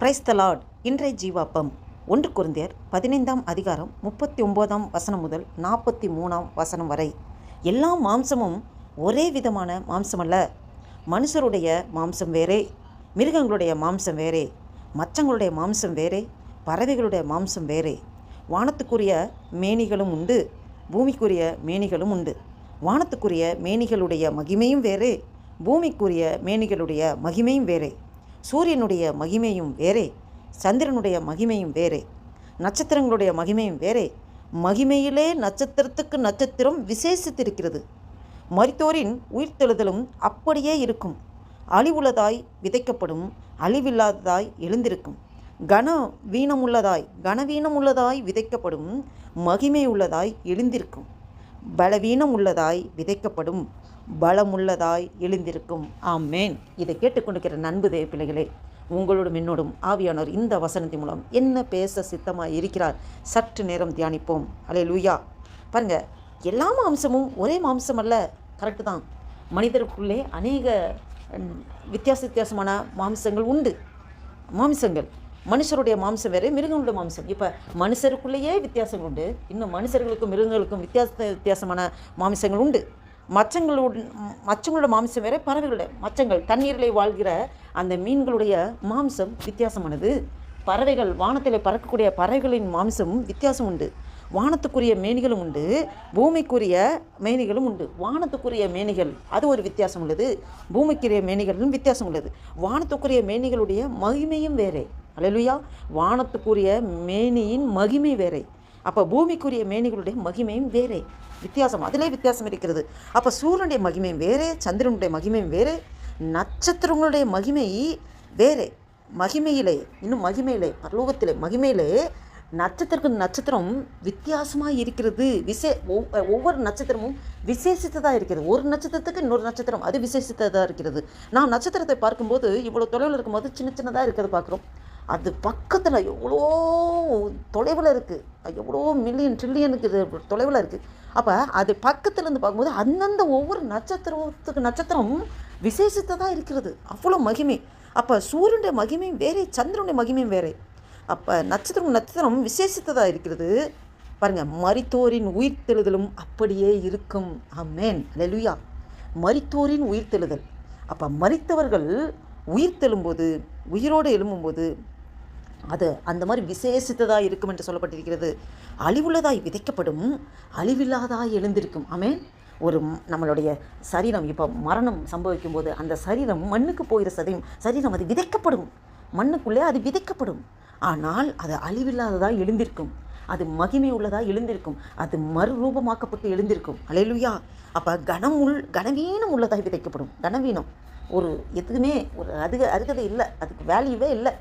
Praise the Lord. இன்றைய ஜீவாப்பம் 1 கொரிந்தியர் 15ஆம் அதிகாரம் 39ஆம் வசனம் முதல் 43ஆம் வசனம் வரை. எல்லா மாம்சமும் ஒரே விதமான மாம்சமல்ல. மனுஷருடைய மாம்சம் வேறே, மிருகங்களுடைய மாம்சம் வேறே, மச்சங்களுடைய மாம்சம் வேறே, பறவைகளுடைய மாம்சம் வேறே. வானத்துக்குரிய மேனிகளும் உண்டு, பூமிக்குரிய மேனிகளும் உண்டு. வானத்துக்குரிய மேனிகளுடைய மகிமையும் வேறே, பூமிக்குரிய மேனிகளுடைய மகிமையும் வேறே. சூரியனுடைய மகிமையும் வேறே, சந்திரனுடைய மகிமையும் வேறே, நட்சத்திரங்களுடைய மகிமையும் வேறே. மகிமையிலே நட்சத்திரத்துக்கு நட்சத்திரம் விசேஷித்திருக்கிறது. மரித்தோரின் உயிர்த்தெழுதலும் அப்படியே இருக்கும். அழிவுள்ளதாய் விதைக்கப்படும், அழிவில்லாததாய் எழுந்திருக்கும். கனவீனமுள்ளதாய் விதைக்கப்படும், மகிமை உள்ளதாய் எழுந்திருக்கும். பலவீனம் உள்ளதாய் விதைக்கப்படும், பலமுள்ளதாய் எழுந்திருக்கும். ஆமேன். இதை கேட்டுக்கொண்டிருக்கிற நண்பு தேவ பிள்ளைகளே, உங்களோடும் என்னோடும் ஆவியானவர் இந்த வசனத்தின் மூலம் என்ன பேச சித்தமாக இருக்கிறார், சற்று நேரம் தியானிப்போம். அல்லேலூயா. பாருங்க, எல்லா மாம்சமும் ஒரே மாம்சம் அல்ல. கரெக்டு தான். மனிதருக்குள்ளே அநேக வித்தியாசமான மாம்சங்கள் உண்டு. மனுஷருடைய மாம்சம் வேறு, மிருகங்களுடைய மாம்சம். இப்போ மனுஷருக்குள்ளேயே வித்தியாசங்கள் உண்டு. இன்னும் மனுஷர்களுக்கும் மிருகங்களுக்கும் வித்தியாசமான மாம்சங்கள் உண்டு. மச்சங்களோட மாம்சம் வேறு, பறவைகளுடைய மச்சங்கள், தண்ணீரில் வாழ்கிற அந்த மீன்களுடைய மாம்சம் வித்தியாசமானது. பறவைகள், வானத்தில் பறக்கக்கூடிய பறவைகளின் மாம்சம் வித்தியாசம் உண்டு. வானத்துக்குரிய மேனிகளும் உண்டு, பூமிக்குரிய மேனிகளும் உண்டு. வானத்துக்குரிய மேனிகள் அது ஒரு வித்தியாசம் உள்ளது, பூமிக்குரிய மேனிகளும் வித்தியாசம் உள்ளது. வானத்துக்குரிய மேனிகளுடைய மகிமையும் வேறே. அல்லேலூயா. வானத்துக்குரிய மேனியின் மகிமை வேறே. அப்போ பூமிக்குரிய மேனிகளுடைய மகிமையும் வேறே, வித்தியாசம். அதிலே வித்தியாசம் இருக்கிறது. அப்போ சூரியனுடைய மகிமையும் வேறே, சந்திரனுடைய மகிமையும் வேறே, நட்சத்திரங்களுடைய மகிமை வேறே. மகிமையிலே பரலோகத்திலே மகிமையிலே நட்சத்திரம் வித்தியாசமாக இருக்கிறது. ஒவ்வொரு நட்சத்திரமும் விசேஷித்ததாக இருக்கிறது. ஒரு நட்சத்திரத்துக்கு இன்னொரு நட்சத்திரம் அது விசேஷித்ததாக இருக்கிறது. நாம் நட்சத்திரத்தை பார்க்கும்போது இவ்வளோ தொலைவில் இருக்கும்போது சின்னதாக இருக்கிறது பார்க்குறோம். அது பக்கத்தில் எவ்வளோ தொலைவில் இருக்குது, எவ்வளோ மில்லியன் ட்ரில்லியனுக்கு தொலைவில் இருக்குது. அப்போ அது பக்கத்துலேருந்து பார்க்கும்போது அந்தந்த ஒவ்வொரு நட்சத்திரம் விசேஷித்ததாக இருக்கிறது. அவ்வளோ மகிமை. அப்போ சூரியனுடைய மகிமையும் வேறே, சந்திரனுடைய மகிமையும் வேறே. அப்போ நட்சத்திரம் விசேஷித்ததாக இருக்கிறது. பாருங்கள், மரித்தோரின் உயிர்த்தெழுதலும் அப்படியே இருக்கும். ஆமென். அல்லேலூயா. மரித்தோரின் உயிர்த்தெழுதல். அப்போ மரித்தவர்கள் உயிர்த்தெழும்போது, உயிரோடு எழும்பும்போது அது அந்த மாதிரி விசேஷித்ததாக இருக்கும் என்று சொல்லப்பட்டிருக்கிறது. அழிவுள்ளதாய் விதைக்கப்படும், அழிவில்லாதாய் எழுந்திருக்கும். ஆமென். நம்மளுடைய சரீரம் இப்போ மரணம் சம்பவிக்கும் போது அந்த சரீரம் மண்ணுக்கு போகிற சரீரம் அது விதைக்கப்படும், மண்ணுக்குள்ளே அது விதைக்கப்படும். ஆனால் அது அழிவில்லாததாக எழுந்திருக்கும், அது மகிமை உள்ளதாக எழுந்திருக்கும், அது மறுரூபமாக்கப்பட்டு எழுந்திருக்கும். அல்லேலூயா. அப்போ கனவீனம் உள்ளதாக விதைக்கப்படும். கனவீனம் ஒரு எதுவுமே ஒரு அருகதை இல்லை, அதுக்கு வேல்யூவே இல்லை.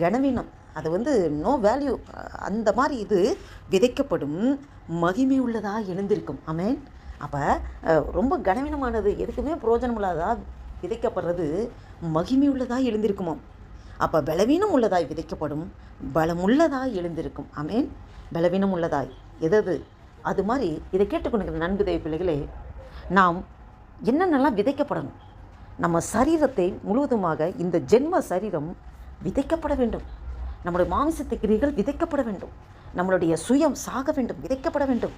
கனவீனம் அது நோ வேல்யூ. அந்த மாதிரி இது விதைக்கப்படும், மகிமை உள்ளதாக எழுந்திருக்கும். ஆமென். அப்போ ரொம்ப கனவீனமானது, எதுக்குமே பிரயோஜனம் இல்லாததாக விதைக்கப்படுறது மகிமை உள்ளதாக எழுந்திருக்குமாம். அப்போ பலவீனம் உள்ளதாய் விதைக்கப்படும், பலமுள்ளதாய் எழுந்திருக்கும். ஆமென். பலவீனம் உள்ளதாய் எது அது மாதிரி. இதை கேட்டுக்கொண்டிருக்கிற நண்பு தேவ பிள்ளைகளே, நாம் என்னென்னலாம் விதைக்கப்படணும்? நம்ம சரீரத்தை முழுவதுமாக, இந்த ஜென்ம சரீரம் விதைக்கப்பட வேண்டும். நம்முடைய மாமிசத்து கிரிகள் விதைக்கப்பட வேண்டும். நம்மளுடைய சுயம் சாக வேண்டும், விதைக்கப்பட வேண்டும்.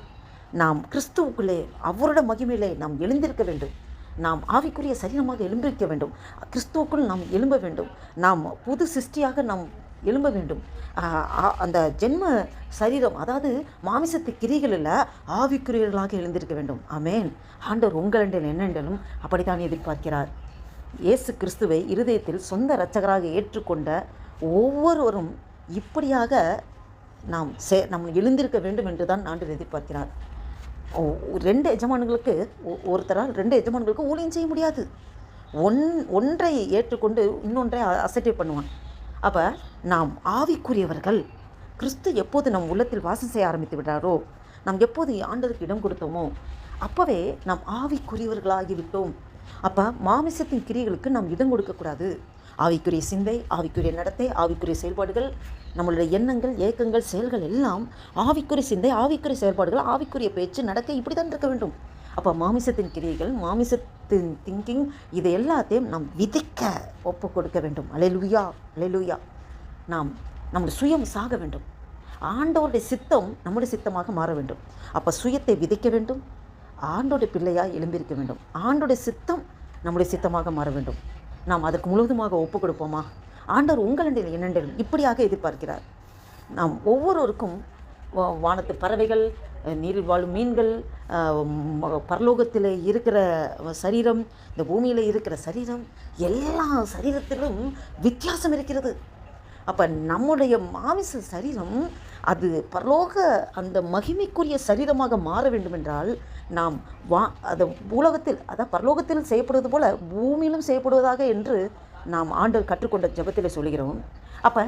நாம் கிறிஸ்துவுக்குள்ளே அவரோட மகிமையிலே நாம் எழுந்திருக்க வேண்டும். நாம் ஆவிக்குரிய சரீரமாக எழும்பிருக்க வேண்டும். கிறிஸ்துவுக்குள் நாம் எழும்ப வேண்டும். நாம் புது சிருஷ்டியாக நாம் எழும்ப வேண்டும். அந்த ஜென்ம சரீரம், அதாவது மாமிசத்து கிரிகளில் ஆவிக்குரியர்களாக எழுந்திருக்க வேண்டும். ஆமென். ஆண்டவர் உங்களென்றும் என்னென்றும் அப்படித்தான் எதிர்பார்க்கிறார். இயேசு கிறிஸ்துவை இருதயத்தில் சொந்த இரட்சகராக ஏற்றுக்கொண்ட ஒவ்வொருவரும் இப்படியாக நாம் எழுந்திருக்க வேண்டும் என்று தான் ஆண்டவர் எதிர்பார்க்கிறார். ஒருத்தரால் ரெண்டு எஜமான்களுக்கு ஊழியம் செய்ய முடியாது. ஒன்றை ஏற்றுக்கொண்டு இன்னொன்றை அசட்டை பண்ணுவான். அப்போ நாம் ஆவிக்குரியவர்கள். கிறிஸ்து எப்போது நம் உள்ளத்தில் வாசம் செய்ய ஆரம்பித்து விட்டாரோ, நாம் எப்போது ஆண்டவருக்கு இடம் கொடுத்தோமோ, அப்போவே நாம் ஆவிக்குரியவர்களாகிவிட்டோம். அப்போ மாமிசத்தின் கிரியைகளுக்கு நாம் இடம் கொடுக்கக்கூடாது. ஆவிக்குரிய சிந்தை, ஆவிக்குரிய நடத்தை, ஆவிக்குரிய செயல்பாடுகள், நம்மளுடைய எண்ணங்கள், ஏக்கங்கள், செயல்கள் எல்லாம் ஆவிக்குரிய சிந்தை, ஆவிக்குரிய செயல்பாடுகள், ஆவிக்குரிய பேச்சு, நடக்கை இப்படி தான் இருக்க வேண்டும். அப்போ மாமிசத்தின் கிரியைகள், மாமிசத்தின் திங்கிங், இதை எல்லாத்தையும் நாம் விதைக்க ஒப்பு கொடுக்க வேண்டும். அல்லேலூயா. அல்லேலூயா. நாம் நம்முடைய சுயம் சாக வேண்டும். ஆண்டவருடைய சித்தம் நம்முடைய சித்தமாக மாற வேண்டும். அப்போ சுயத்தை விதைக்க வேண்டும், ஆண்டோடைய பிள்ளையாக எழும்பியிருக்க வேண்டும். ஆண்டோடைய சித்தம் நம்முடைய சித்தமாக மாற வேண்டும். நாம் அதற்கு முழுவதுமாக ஒப்பு கொடுப்போமா? ஆண்டவர் உங்களிடம் என்னென்றும் இப்படியாக எதிர்பார்க்கிறார். நாம் ஒவ்வொருவருக்கும் வானத்து பறவைகள், நீரில் வாழும் மீன்கள், பரலோகத்தில் இருக்கிற சரீரம், இந்த பூமியில் இருக்கிற சரீரம், எல்லா சரீரத்திலும் வித்தியாசம் இருக்கிறது. அப்போ நம்முடைய மாமிச சரீரம் அது பரலோக அந்த மகிமைக்குரிய சரீரமாக மாற வேண்டுமென்றால் நாம் அதை உலகத்தில், அதான் பரலோகத்தில் செய்யப்படுவது போல பூமியிலும் செய்யப்படுவதாக என்று நாம் ஆண்டவர் கற்றுக்கொண்ட ஜெபத்தில் சொல்கிறோம். அப்போ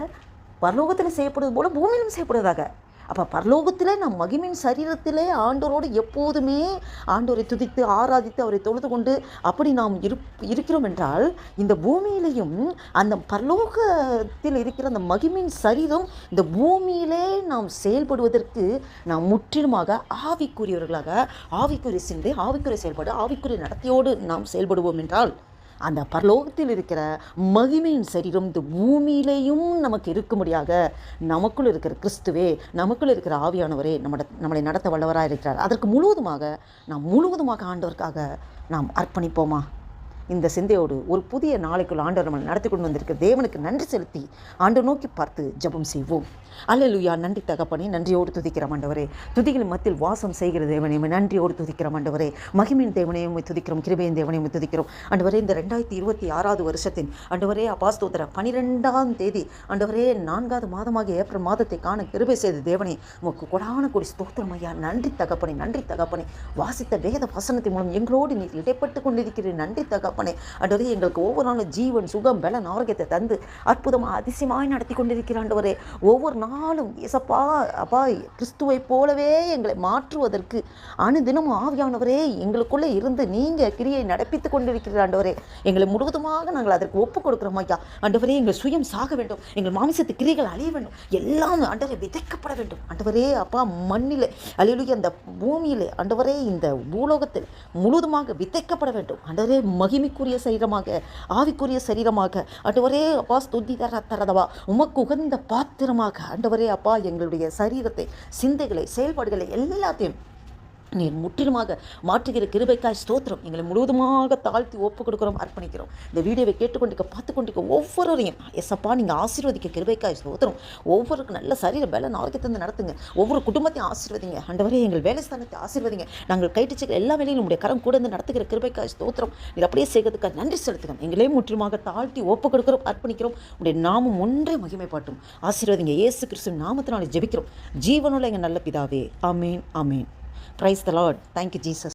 பரலோகத்தில் செய்யப்படுவது போல பூமியிலும் செய்யப்படுவதாக. அப்போ பரலோகத்திலே நாம் மகிமையின் சரீரத்திலே ஆண்டவரோடு எப்போதுமே ஆண்டவரை துதித்து ஆராதித்து அவரை தொழுது கொண்டு அப்படி நாம் இருக்கிறோம் என்றால், இந்த பூமியிலையும் அந்த பரலோகத்தில் இருக்கிற அந்த மகிமையின் சரீரம் இந்த பூமியிலே நாம் செயல்படுவதற்கு நாம் முற்றிலுமாக ஆவிக்குரியவர்களாக, ஆவிக்குரிய சிந்தை, ஆவிக்குரிய செயல்பாடு, ஆவிக்குரிய நடத்தையோடு நாம் செயல்படுவோம் என்றால், அந்த பரலோகத்தில் இருக்கிற மகிமையின் சரீரம் இந்த பூமியிலேயும் நமக்கு இருக்கும்படியாக நமக்குள் இருக்கிற கிறிஸ்துவே, நமக்குள் இருக்கிற ஆவியானவரே நம்மளை நடத்த வல்லவராக இருக்கிறார். அதற்கு முழுவதுமாக ஆண்டவருக்காக நாம் அர்ப்பணிப்போமா? இந்த சிந்தையோடு ஒரு புதிய நாளைக்குள் ஆண்டவர் நம்மளை நடத்தி கொண்டு வந்திருக்க தேவனுக்கு நன்றி செலுத்தி ஆண்டவர் நோக்கி பார்த்து ஜெபம் செய்வோம். அல்லேலூயா. நன்றி தகப்பனே, நன்றியோடு துதிக்கிறோம் ஆண்டவரே. துதிகளின் மத்தியில் வாசம் செய்கிற தேவனே, நன்றியோடு துதிக்கிறோம் ஆண்டவரே. மகிமையின் தேவனையும் துதிக்கிறோம், கிருபையின் தேவனையும் துதிக்கிறோம் ஆண்டவரே. இந்த 2026 வருஷத்தின் ஆண்டவரே அபாஸ்தோத்திர 12ஆம் தேதி ஆண்டவரே 4வது மாதமாக ஏப்ரல் மாதத்தை காண கிருபை செய்த தேவனே, உமக்கு கொடான கொடி ஸ்தோத்திரம் ஐயா. நன்றி தகப்பனே, நன்றி தகப்பனே. வாசித்த வேத வசனத்தின் மூலம் எங்களோடு நீர் இடைப்பட்டு கொண்டிருக்கிறீர். நன்றி தகப்பனே. ஆண்டவரே, எங்களுக்கு ஒவ்வொரு நாளும் ஜீவன், சுகம், பலன், ஆரோக்கியத்தை தந்து அற்புதமாக அதிசயமாய் நடத்தி கொண்டிருக்கிற ஆண்டவரே, ஒவ்வொரு நாளும் இயேசப்பா அப்பா கிறிஸ்துவை போலவே எங்களை மாற்றுவதற்கு அனுதினமும் ஆவியானவரே எங்களுக்குள்ளே இருந்து நீங்கள் கிரியை நடப்பித்துக் கொண்டிருக்கிற ஆண்டவரே, எங்களை முழுவதுமாக நாங்கள் அதற்கு ஒப்புக் கொடுக்குறோம் ஐயா. ஆண்டவரே, எங்கள் சுயம் சாக வேண்டும், எங்கள் மாமிசத்து கிரிகள் அழிய வேண்டும், எல்லாம் ஆண்டவரே விதைக்கப்பட வேண்டும் ஆண்டவரே. அப்பா மண்ணில் அல்லேலூயா, அந்த பூமியிலே ஆண்டவரே, இந்த பூலோகத்தில் முழுவதுமாக விதைக்கப்பட வேண்டும் ஆண்டவரே. மகிமைக்குரிய சரீரமாக, ஆவிக்குரிய சரீரமாக ஆண்டவரே அப்பா ஸ்துதி தரதவா உமக்கு உகந்த பாத்திரமாக ஆண்டவரே அப்பா எங்களுடைய சரீரத்தை, சிந்தைகளை, செயல்பாடுகளை எல்லாத்தையும் நீர் முற்றிலுமாக மாற்றுகிற கிருபைக்காய் ஸ்தோத்திரம். எங்களை முழுவதுமாக தாழ்த்தி ஒப்பு கொடுக்குறோம், அர்ப்பணிக்கிறோம். இந்த வீடியோவை கேட்டுக்கொண்டிருக்க, பார்த்து கொண்டிருக்க ஒவ்வொருவரையும் எஸ்அப்பா நீங்கள் ஆசீர்வதிக்க கிருபைக்காய் ஸ்தோத்திரம். ஒவ்வொருக்கும் நல்ல சரீர பலன் ஆரோக்கியத்தை நடத்துங்க. ஒவ்வொரு குடும்பத்தையும் ஆசீர்வதிங்க ஆண்டவரே. எங்கள் வேலை ஸ்தானத்தை ஆசீர்வதிங்க. நாங்கள் கைட்டுச்சுக்கிற எல்லா வேலையும் நம்முடைய கரம் கூட இருந்து நடத்துகிற கிருபைக்காய் ஸ்தோத்திரம். நீர் அப்படியே செய்கிறதுக்காக நன்றி செலுத்துகிறோம். எங்களே முற்றிலுமாக தாழ்த்தி ஒப்பு கொடுக்குறோம், அர்ப்பணிக்கிறோம். உடைய நாமம் ஒன்றே மகிமைப்பாட்டும். ஆசீர்வதிங்க. இயேசு கிறிஸ்துவின் நாமத்தினாலே ஜெபிக்கிறோம் ஜீவனுள்ள எங்கள் நல்ல பிதாவே. ஆமேன், ஆமேன். Praise the Lord. Thank you, Jesus.